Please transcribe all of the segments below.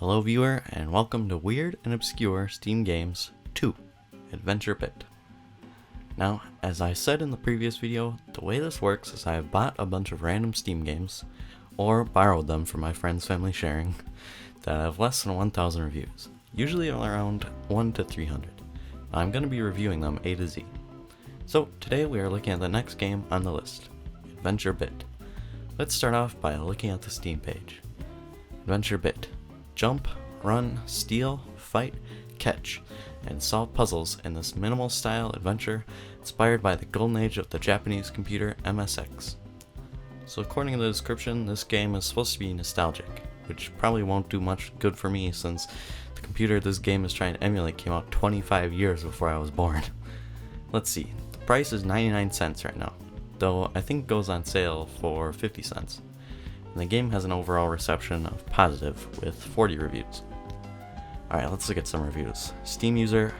Hello viewer, and welcome to Weird and Obscure Steam Games 2, Adventure Bit. Now, as I said in the previous video, the way this works is I have bought a bunch of random Steam games, or borrowed them from my friends' family sharing, that have less than 1,000 reviews, usually around 1 to 300. I'm going to be reviewing them A to Z. So, today we are looking at the next game on the list, Adventure Bit. Let's start off by looking at the Steam page. Adventure Bit. Jump, run, steal, fight, catch, and solve puzzles in this minimal style adventure inspired by the golden age of the Japanese computer MSX. So according to the description, this game is supposed to be nostalgic, which probably won't do much good for me since the computer this game is trying to emulate came out 25 years before I was born. Let's see, the price is 99 cents right now, though I think it goes on sale for 50 cents. And the game has an overall reception of positive with 40 reviews. Alright, let's look at some reviews. Steam user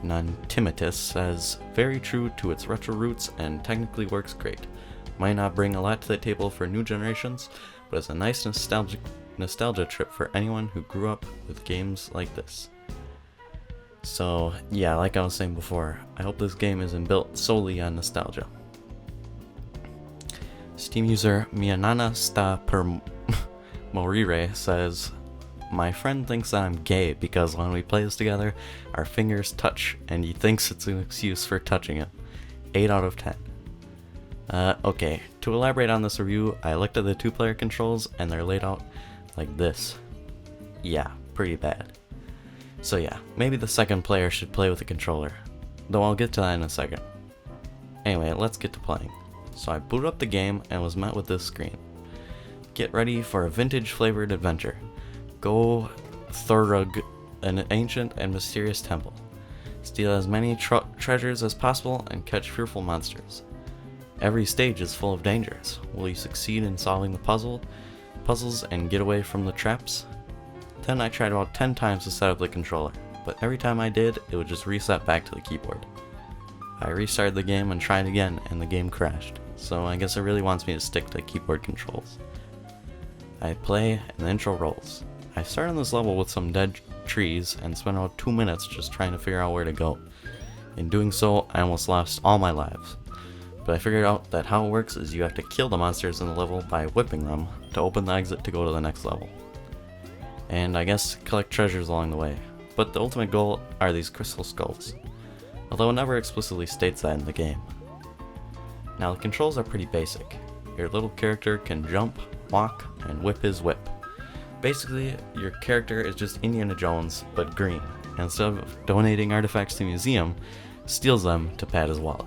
Nontimitus says, very true to its retro roots and technically works great. Might not bring a lot to the table for new generations, but it's a nice nostalgia trip for anyone who grew up with games like this. So yeah, like I was saying before, I hope this game isn't built solely on nostalgia. Steam user Mianana Sta Per Morire says, my friend thinks that I'm gay because when we play this together, our fingers touch and he thinks it's an excuse for touching it. 8 out of 10. Okay, to elaborate on this review, I looked at the 2-player controls and they're laid out like this. Yeah, pretty bad. So yeah, maybe the second player should play with the controller, though I'll get to that in a second. Anyway, let's get to playing. So I booted up the game and was met with this screen. Get ready for a vintage flavored adventure. Go Thurug, an ancient and mysterious temple. Steal as many treasures as possible and catch fearful monsters. Every stage is full of dangers. Will you succeed in solving the puzzles and get away from the traps? Then I tried about 10 times to set up the controller, but every time I did, it would just reset back to the keyboard. I restarted the game and tried again, and the game crashed. So I guess it really wants me to stick to keyboard controls. I play and the intro rolls. I started on this level with some dead trees and spent about 2 minutes just trying to figure out where to go. In doing so, I almost lost all my lives. But I figured out that how it works is you have to kill the monsters in the level by whipping them to open the exit to go to the next level. And I guess collect treasures along the way. But the ultimate goal are these crystal skulls, although it never explicitly states that in the game. Now the controls are pretty basic. Your little character can jump, walk, and whip his whip. Basically, your character is just Indiana Jones, but green, and instead of donating artifacts to a museum, steals them to pad his wallet.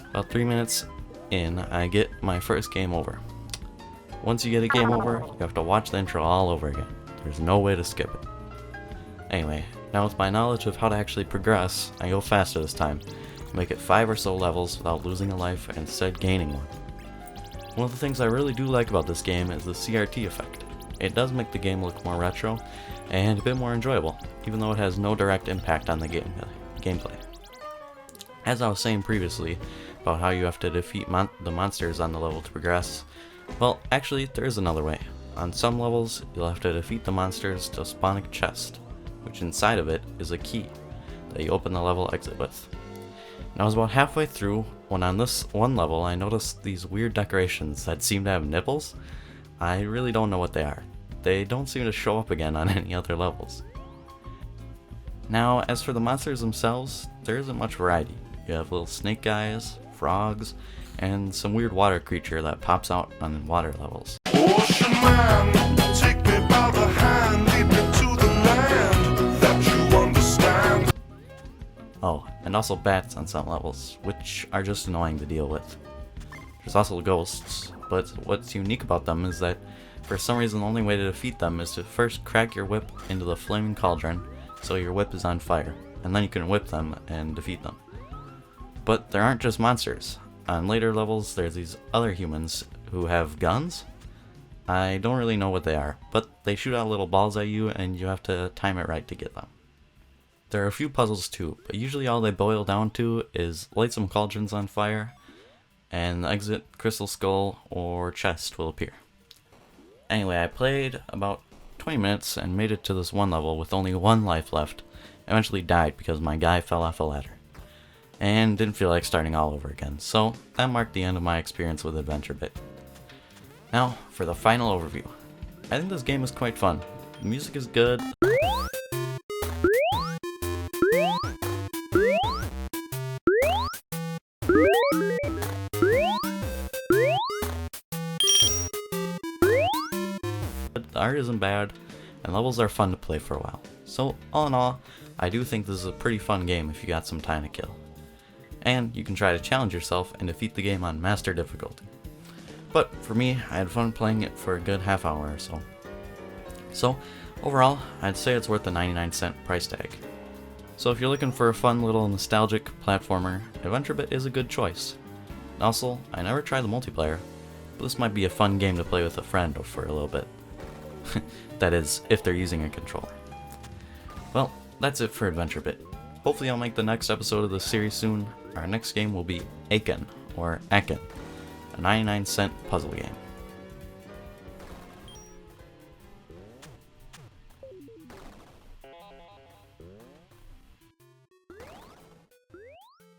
About 3 minutes in, I get my first game over. Once you get a game over, you have to watch the intro all over again. There's no way to skip it. Anyway, now with my knowledge of how to actually progress, I go faster this time. Make it 5 or so levels without losing a life and instead gaining one. One of the things I really do like about this game is the CRT effect. It does make the game look more retro and a bit more enjoyable, even though it has no direct impact on the gameplay. As I was saying previously about how you have to defeat the monsters on the level to progress, well, actually there is another way. On some levels, you'll have to defeat the monsters to spawn a chest, which inside of it is a key that you open the level exit with. And I was about halfway through when on this one level I noticed these weird decorations that seem to have nipples. I really don't know what they are. They don't seem to show up again on any other levels. Now, as for the monsters themselves, there isn't much variety. You have little snake guys, frogs, and some weird water creature that pops out on water levels. Ocean man, take me by the hand, lead me to the land that you understand. Oh, and also bats on some levels, which are just annoying to deal with. There's also ghosts, but what's unique about them is that for some reason the only way to defeat them is to first crack your whip into the flaming cauldron so your whip is on fire, and then you can whip them and defeat them. But there aren't just monsters. On later levels there's these other humans who have guns. I don't really know what they are, but they shoot out little balls at you and you have to time it right to get them. There are a few puzzles too, but usually all they boil down to is light some cauldrons on fire, and the exit crystal skull or chest will appear. Anyway, I played about 20 minutes and made it to this one level with only one life left. Eventually died because my guy fell off a ladder. And didn't feel like starting all over again, so that marked the end of my experience with AdventureBit. Now, for the final overview. I think this game is quite fun. The music is good. The art isn't bad, and levels are fun to play for a while. So, all in all, I do think this is a pretty fun game if you got some time to kill. And you can try to challenge yourself and defeat the game on Master difficulty. But for me, I had fun playing it for a good half hour or so. So, overall, I'd say it's worth the 99-cent price tag. So if you're looking for a fun little nostalgic platformer, AdventureBit is a good choice. Also, I never tried the multiplayer, but this might be a fun game to play with a friend for a little bit. That is, if they're using a controller. Well, that's it for AdventureBit. Hopefully I'll make the next episode of this series soon. Our next game will be Aiken, or Akin, a 99-cent puzzle game.